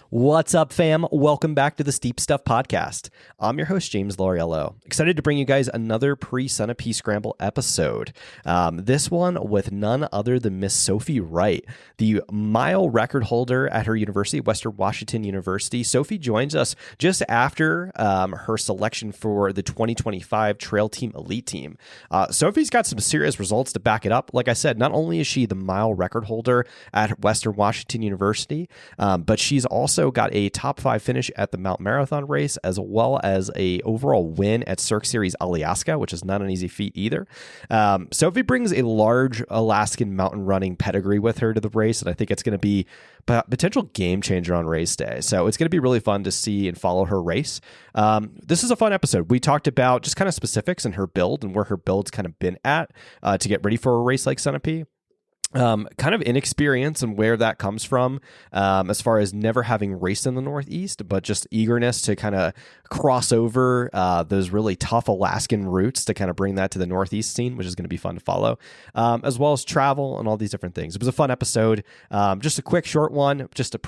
What's up, fam? Welcome back to the Steep Stuff Podcast. I'm your host, James Lauriello. Excited to bring you guys another pre-Sun of Peace Scramble episode. This one with none other than Miss Sophie Wright, the mile record holder at her university, Western Washington University. Sophie joins us just after her selection for the 2025 Trail Team Elite Team. Sophie's got some serious results to back it up. Like I said, not only is she the mile record holder at Western Washington University, but she's also got a top 5 finish at the Mount Marathon race, as well as a overall win at Cirque Series Alyaska, which is not an easy feat either. Sophie brings a large Alaskan mountain running pedigree with her to the race, and I think it's going to be a potential game changer on race day. So it's going to be really fun to see and follow her race. This is a fun episode. We talked about just kind of specifics in her build and where her build's kind of been at to get ready for a race like Sunapee. Kind of inexperience and where that comes from, as far as never having raced in the Northeast, but just eagerness to kind of cross over those really tough Alaskan routes to kind of bring that to the Northeast scene, which is going to be fun to follow, as well as travel and all these different things. It was a fun episode. Just a quick short one, just a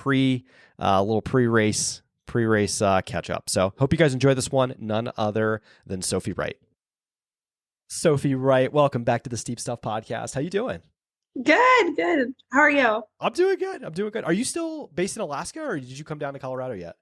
little pre-race catch up. So hope you guys enjoy this one. None other than Sophie Wright. Sophie Wright, welcome back to the Steep Stuff Podcast. How you doing? Good. How are you? I'm doing good. Are you still based in Alaska, or did you come down to Colorado yet?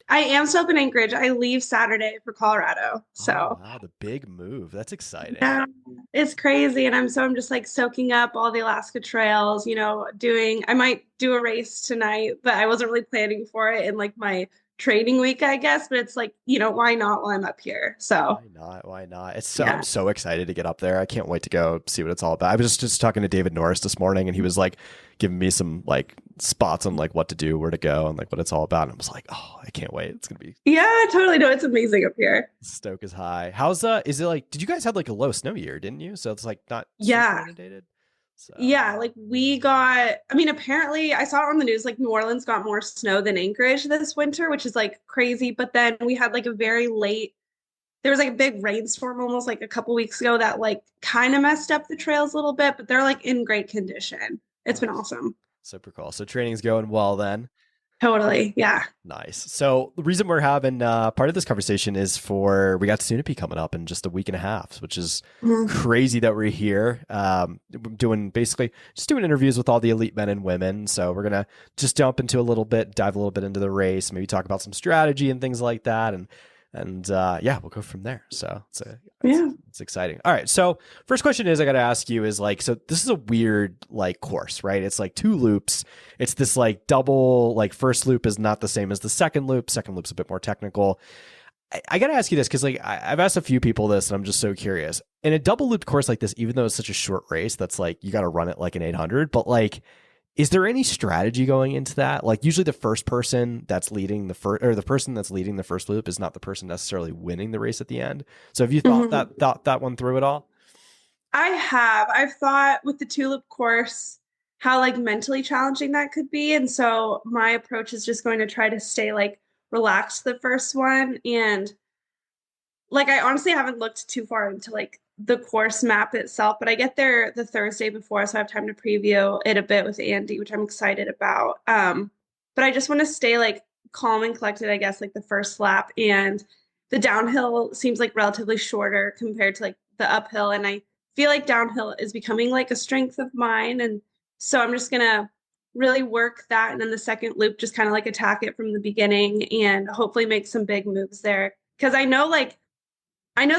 I am still up in Anchorage. I leave Saturday for Colorado. So wow, the big move. That's exciting. Yeah, it's crazy. And I'm just like soaking up all the Alaska trails, I might do a race tonight, but I wasn't really planning for it in like my training week, I guess. But it's like, why not while I'm up here? So why not? I'm so excited to get up there. I can't wait to go see what it's all about. I was just talking to David Norris this morning, and he was like giving me some like spots on like what to do, where to go, and like what it's all about. And I was like, oh, I can't wait. It's gonna be totally. No, it's amazing up here. Stoke is high. How's is it like? Did you guys have like a low snow year? Didn't you? So it's like not super inundated. So. Yeah, like apparently I saw it on the news, like New Orleans got more snow than Anchorage this winter, which is like crazy. But then we had like there was like a big rainstorm almost like a couple weeks ago that like kind of messed up the trails a little bit, but they're like in great condition. It's been awesome. Super cool. So training's going well then. Totally. Yeah. Nice. So the reason we're having part of this conversation is we got Sunapee coming up in just a week and a half, which is crazy that we're here. Doing interviews with all the elite men and women. So we're going to just dive a little bit into the race, maybe talk about some strategy and things like that. And we'll go from there. So it's exciting. All right. So first question I got to ask you is like, so this is a weird like course, right? It's like 2 loops. It's this like double, like first loop is not the same as the second loop. Second loop's a bit more technical. I got to ask you this, 'cause like I've asked a few people this and I'm just so curious. In a double looped course like this, even though it's such a short race, that's like, you got to run it like an 800, but like, is there any strategy going into that? Like usually the person that's leading the first loop is not the person necessarily winning the race at the end. So have you thought that one through at all? I have. I've thought with the 2-loop course how like mentally challenging that could be. And so my approach is just going to try to stay like relaxed the first one. And like I honestly haven't looked too far into like the course map itself, but I get there the Thursday before, so I have time to preview it a bit with Andy, which I'm excited about. But I just want to stay like calm and collected, I guess, like the first lap, and the downhill seems like relatively shorter compared to like the uphill, and I feel like downhill is becoming like a strength of mine, and so I'm just gonna really work that, and then the second loop just kind of like attack it from the beginning and hopefully make some big moves there, because I know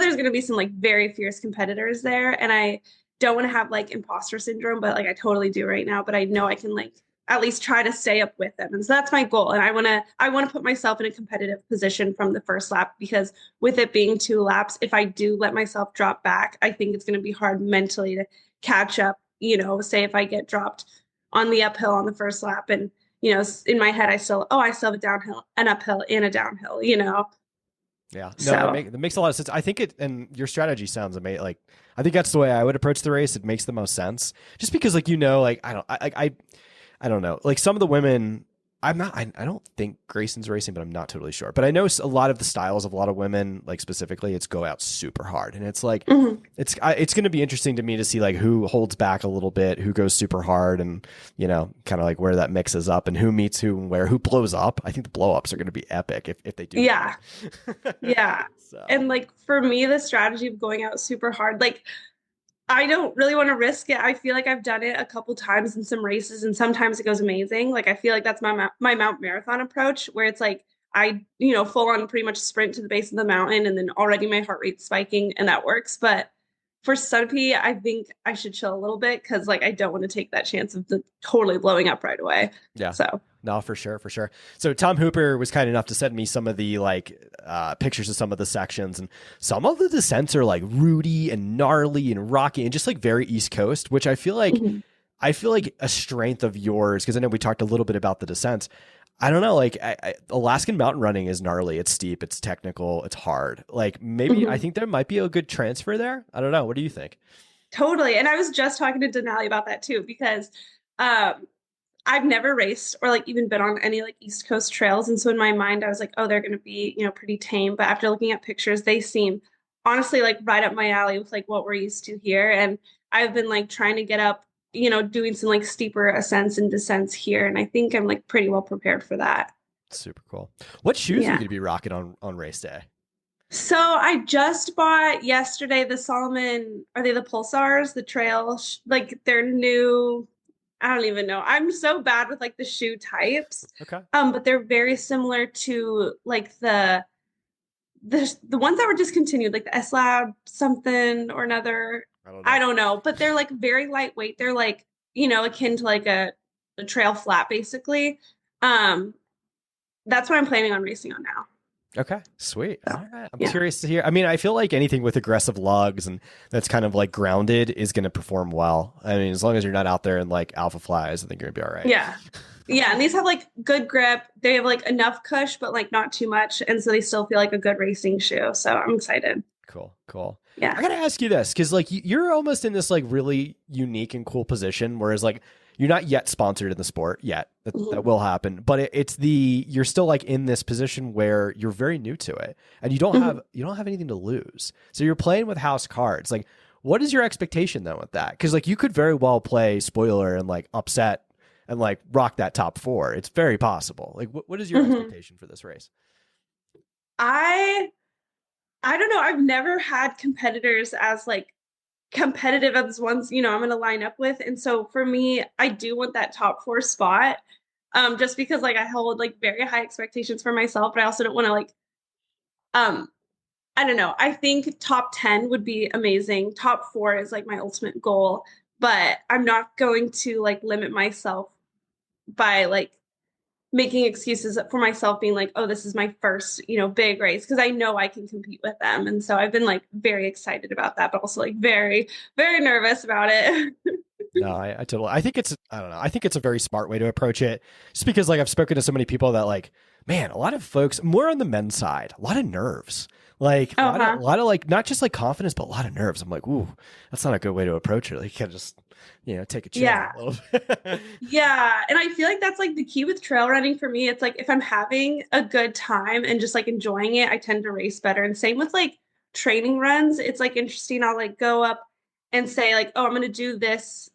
there's going to be some like very fierce competitors there, and I don't want to have like imposter syndrome, but like I totally do right now, but I know I can like at least try to stay up with them. And so that's my goal. And I want to put myself in a competitive position from the first lap, because with it being 2 laps, if I do let myself drop back, I think it's going to be hard mentally to catch up, say if I get dropped on the uphill on the first lap, and, in my head, I still have a downhill, an uphill and a downhill, Yeah, no, that makes a lot of sense. I think and your strategy sounds amazing. Like, I think that's the way I would approach the race. It makes the most sense, just because, like, I don't know, like some of the women I'm not. I don't think Grayson's racing, but I'm not totally sure. But I know a lot of the styles of a lot of women, like specifically, it's go out super hard, and it's like Mhm. it's going to be interesting to me to see like who holds back a little bit, who goes super hard, and kind of like where that mixes up, and who meets who and where, who blows up. I think the blow ups are going to be epic if they do. Yeah. Yeah. So. And like for me, the strategy of going out super hard, like I don't really want to risk it. I feel like I've done it a couple times in some races, and sometimes it goes amazing. Like I feel like that's my Mount Marathon approach, where it's like I, full on pretty much sprint to the base of the mountain, and then already my heart rate's spiking, and that works. But for Sunapee, I think I should chill a little bit because like I don't want to take that chance of the totally blowing up right away. Yeah. So. No, for sure, for sure. So Tom Hooper was kind enough to send me some of the pictures of some of the sections, and some of the descents are like rooty and gnarly and rocky and just like very East Coast, which I feel like a strength of yours, because I know we talked a little bit about the descents. I don't know, like Alaskan mountain running is gnarly. It's steep, it's technical, it's hard. Like maybe I think there might be a good transfer there. I don't know. What do you think? Totally. And I was just talking to Denali about that too, because I've never raced or like even been on any like East Coast trails. And so in my mind, I was like, oh, they're going to be, pretty tame. But after looking at pictures, they seem honestly like right up my alley with like what we're used to here. And I've been like trying to get up, doing some like steeper ascents and descents here. And I think I'm like pretty well prepared for that. Super cool. What shoes are you Yeah. going to be rocking on race day? So I just bought yesterday the Solomon, are they the Pulsars, the trail, like their new, I don't even know. I'm so bad with like the shoe types. Okay. But they're very similar to like the ones that were discontinued, like the S Lab something or another. I don't know, but they're like very lightweight. They're like, akin to like a trail flat basically. That's what I'm planning on racing on now. Okay, sweet. So, All right. I'm curious to hear. I mean, I feel like anything with aggressive lugs and that's kind of like grounded is going to perform well. I mean, as long as you're not out there in like alpha flies, I think you're going to be all right. Yeah. Yeah. And these have like good grip. They have like enough cush, but like not too much. And so they still feel like a good racing shoe. So I'm excited. Cool. Yeah. I got to ask you this, because like you're almost in this like really unique and cool position, whereas like you're not yet sponsored in the sport yet. That will happen, but you're still like in this position where you're very new to it, and you don't have anything to lose. So you're playing with house cards. Like, what is your expectation then with that? Because like you could very well play spoiler and like upset and like rock that top four. It's very possible. Like, what is your expectation for this race? I don't know. I've never had competitors as like competitive as ones, I'm going to line up with. And so for me, I do want that top four spot. Just because like I hold like very high expectations for myself, but I also don't want to like, I don't know. I think top 10 would be amazing. Top four is like my ultimate goal, but I'm not going to like limit myself by like making excuses for myself being like, oh, this is my first, big race, because I know I can compete with them. And so I've been like very excited about that, but also like very, very nervous about it. No, I totally, I don't know. I think it's a very smart way to approach it, just because like I've spoken to so many people that like, man, a lot of folks more on the men's side, a lot of nerves, like a lot of like, not just like confidence, but a lot of nerves. I'm like, ooh, that's not a good way to approach it. Like you can just, take a chill a little bit. Yeah. And I feel like that's like the key with trail running for me. It's like, if I'm having a good time and just like enjoying it, I tend to race better. And same with like training runs. It's like interesting. I'll like go up and say like, oh, I'm going to do this,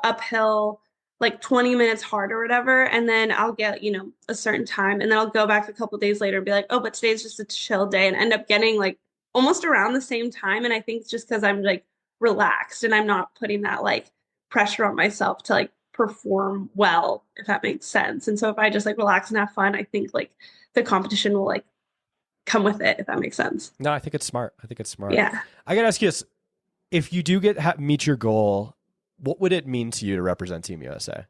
uphill, like 20 minutes hard or whatever. And then I'll get, a certain time. And then I'll go back a couple days later and be like, oh, but today's just a chill day, and end up getting like almost around the same time. And I think it's just because I'm like relaxed and I'm not putting that like pressure on myself to like perform well, if that makes sense. And so if I just like relax and have fun, I think like the competition will like come with it, if that makes sense. No, I think it's smart. Yeah. I got to ask you this. If you do meet your goal, what would it mean to you to represent Team USA?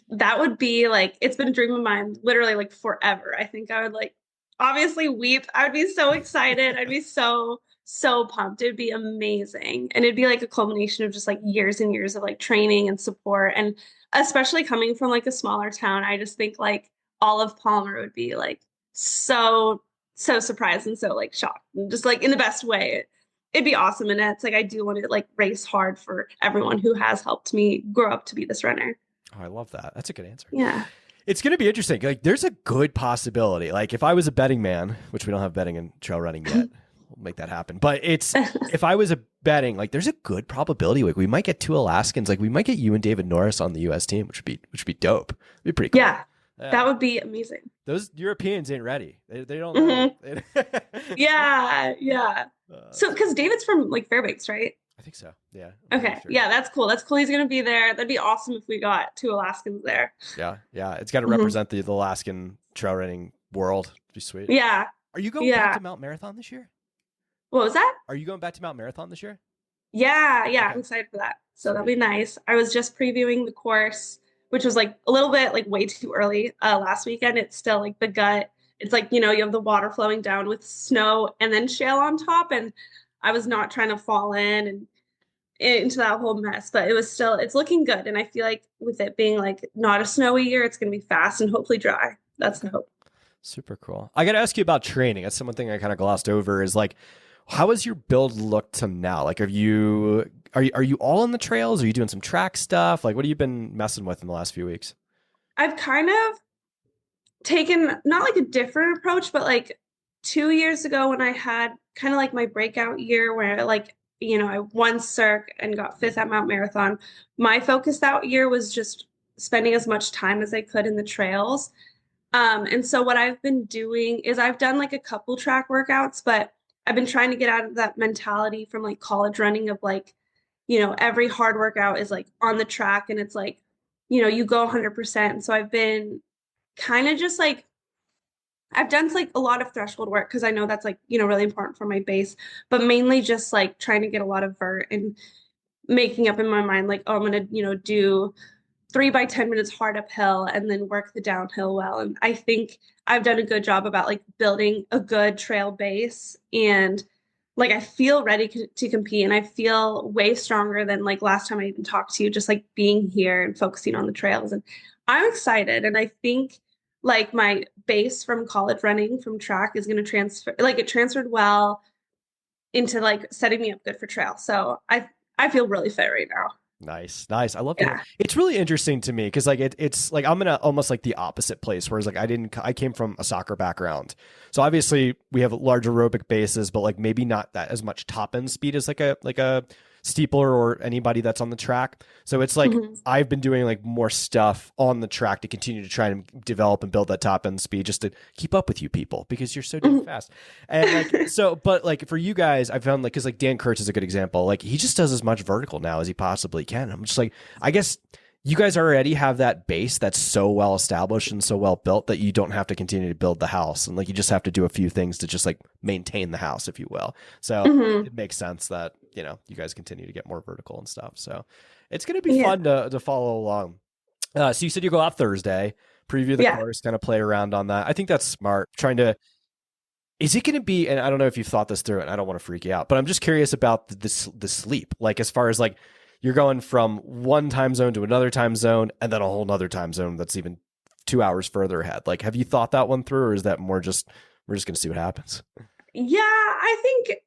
That would be like, it's been a dream of mine literally like forever. I think I would like obviously weep. I would be so excited. I'd be so pumped. It'd be amazing. And it'd be like a culmination of just like years and years of like training and support. And especially coming from like a smaller town, I just think like all of Palmer would be like so surprised and so like shocked, and just like in the best way. It'd be awesome. And it's like, I do want to like race hard for everyone who has helped me grow up to be this runner. Oh, I love that. That's a good answer. Yeah. It's going to be interesting. Like, there's a good possibility. Like, if I was a betting man, which we don't have betting in trail running yet, we'll make that happen. But if I was a betting, like, there's a good probability. Like, we might get 2 Alaskans. Like, we might get you and David Norris on the U.S. team, which would be dope. It'd be pretty cool. Yeah, that would be amazing. Those Europeans ain't ready. They don't Mm-hmm. know. Yeah. So, because David's from like Fairbanks, right? I think so. Yeah. Okay. Sure. Yeah, that's cool. That's cool. He's gonna be there. That'd be awesome if we got 2 Alaskans there. Yeah. It's got to represent the Alaskan trail running world. It'd be sweet. Yeah. Are you going back to Mount Marathon this year? What was that? Are you going back to Mount Marathon this year? Yeah. Okay. I'm excited for that. So that'll be nice. I was just previewing the course, which was like a little bit like way too early last weekend. It's still like the gut. It's like, you have the water flowing down with snow and then shale on top. And I was not trying to fall in and into that whole mess, but it's looking good. And I feel like with it being like not a snowy year, it's going to be fast and hopefully dry. That's the hope. Super cool. I got to ask you about training. That's one thing I kind of glossed over is like, how has your build looked to now? Like, are you all on the trails? Are you doing some track stuff? Like, what have you been messing with in the last few weeks? I've kind of taken not like a different approach, but like 2 years ago when I had kind of like my breakout year where like, I won Cirque and got 5th at Mount Marathon. My focus that year was just spending as much time as I could in the trails. And so what I've been doing is I've done like a couple track workouts, but I've been trying to get out of that mentality from like college running of like, every hard workout is like on the track and it's like, you go 100%. And so I've been kind of just like, I've done like a lot of threshold work because I know that's like, really important for my base, but mainly just like trying to get a lot of vert and making up in my mind, like, oh, I'm going to, do 3 by 10 minutes hard uphill and then work the downhill well. And I think I've done a good job about like building a good trail base and like I feel ready to compete and I feel way stronger than like last time I even talked to you, just like being here and focusing on the trails. And I'm excited. And I think like my base from college running from track is going to transfer, like it transferred well into like setting me up good for trail. So I feel really fit right now. Nice. I love it. It's really interesting to me because like it's like I'm in a almost like the opposite place, whereas like I came from a soccer background, so obviously we have large aerobic bases, but like maybe not that as much top end speed as like a steepler or anybody that's on the track. So it's like I've been doing like more stuff on the track to continue to try and develop and build that top end speed just to keep up with you people because you're so damn fast. And like but like for you guys, I found like because like Dan Kurtz is a good example. Like he just does as much vertical now as he possibly can. I'm just like, I guess you guys already have that base that's so well established and so well built that you don't have to continue to build the house. And like, you just have to do a few things to just like maintain the house, if you will. So it makes sense that, you guys continue to get more vertical and stuff. So it's going to be fun to follow along. So you said you go out Thursday, preview the course, kind of play around on that. I think that's smart. Is it going to be, and I don't know if you've thought this through and I don't want to freak you out, but I'm just curious about the sleep. Like as far as like, you're going from one time zone to another time zone and then a whole nother time zone that's even 2 hours further ahead. Like, have you thought that one through, or is that more just, we're just going to see what happens? Yeah, I think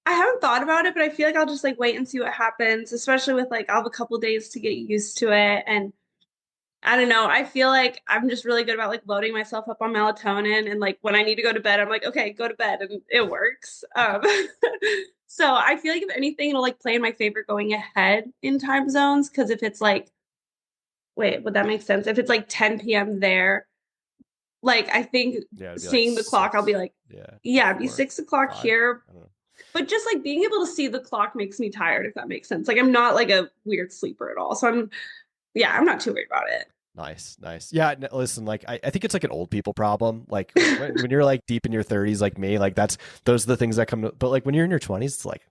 I haven't thought about it, but I feel like I'll just like wait and see what happens, especially with like I'll have a couple days to get used to it. And I don't know, I feel like I'm just really good about like loading myself up on melatonin. And like when I need to go to bed, I'm like, okay, go to bed. And it works. So I feel like if anything, it'll like play in my favor going ahead in time zones. Cause if it's like, wait, would that make sense? If it's like 10 p.m. there, like I think seeing like the clock, I'll be like, it'd be 6 o'clock here. But just like being able to see the clock makes me tired, if that makes sense. Like I'm not like a weird sleeper at all. So I'm not too worried about it. Nice. Yeah, listen, like I think it's like an old people problem. Like when you're like deep in your 30s like me, like those are the things that come to, but like when you're in your 20s, it's like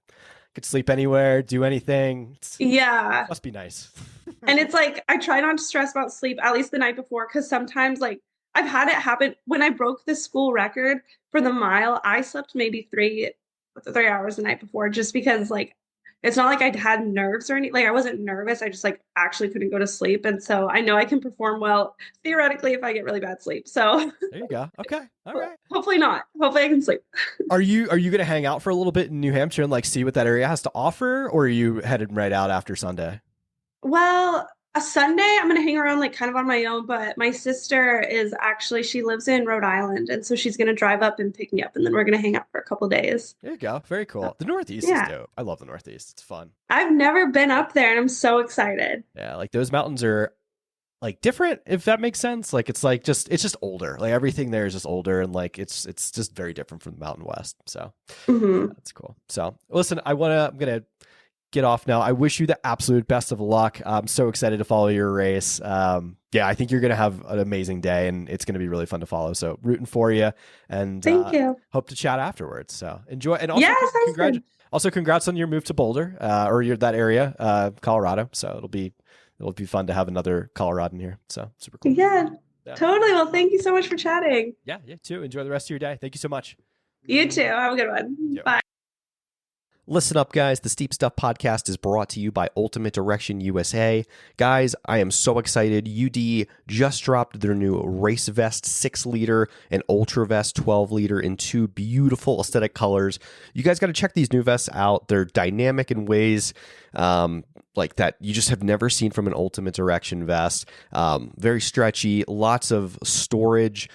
could sleep anywhere, do anything. Must be nice. And it's like I try not to stress about sleep, at least the night before, because sometimes like I've had it happen when I broke the school record for the mile. I slept maybe 3 hours the night before, just because like it's not like I had nerves or anything. Like I wasn't nervous. I just like actually couldn't go to sleep. And so I know I can perform well theoretically if I get really bad sleep. So there you go. Okay. All right. Hopefully not. Hopefully I can sleep. Are you going to hang out for a little bit in New Hampshire and like see what that area has to offer? Or are you headed right out after Sunday? Well, A Sunday, I'm gonna hang around like kind of on my own, but my sister is actually she lives in Rhode Island, and so she's gonna drive up and pick me up, and then we're gonna hang out for a couple days. There you go. Very So, cool. The Northeast is yeah, dope. I love the Northeast. It's fun. I've never been up there, and I'm so excited. Yeah, like those mountains are like different, if that makes sense. Like it's just older. Like everything there is just older, and like it's just very different from the Mountain West. So Hmm. that's cool. So listen, I'm gonna get off now. I wish you the absolute best of luck. I'm so excited to follow your race. Yeah, I think you're gonna have an amazing day, and it's gonna be really fun to follow. So rooting for you, and Thank you. hope to chat afterwards. So enjoy, and also Yeah, sounds good. congrats on your move to Boulder, or your that area, Colorado. So it'll be fun to have another Coloradan here. So super cool. Yeah, Yeah. totally. Well, thank you so much for chatting. Yeah, too. Enjoy the rest of your day. Thank you so much. You too. Have a good one. Yeah. Bye. Listen up, guys. The Steep Stuff podcast is brought to you by Ultimate Direction USA. Guys, I am so excited. UD just dropped their new Race Vest 6-liter and Ultra Vest 12-liter in 2 beautiful aesthetic colors. You guys got to check these new vests out. They're dynamic in ways like that you just have never seen from an Ultimate Direction vest. Very stretchy, lots of storage,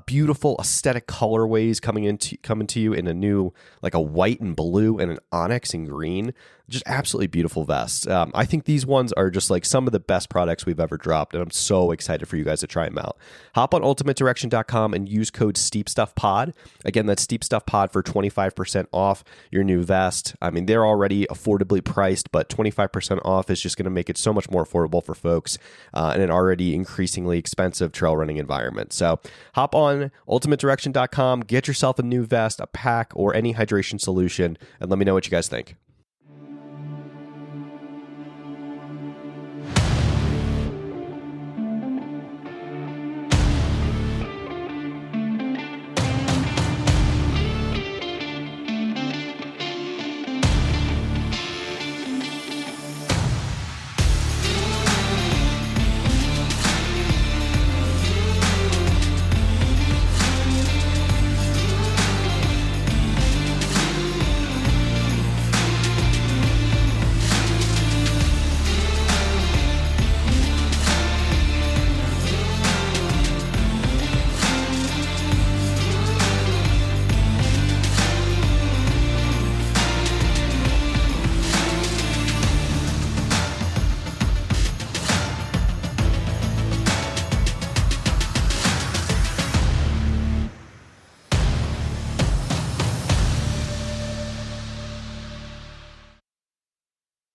beautiful aesthetic colorways coming to you in a new, like a white and blue and an onyx and green. Just absolutely beautiful vests. I think these ones are just like some of the best products we've ever dropped, and I'm so excited for you guys to try them out. Hop on ultimatedirection.com and use code SteepStuffPod. Again, that's SteepStuffPod for 25% off your new vest. I mean, they're already affordably priced, but 25% off is just going to make it so much more affordable for folks in an already increasingly expensive trail running environment. So hop on ultimatedirection.com, get yourself a new vest, a pack, or any hydration solution, and let me know what you guys think.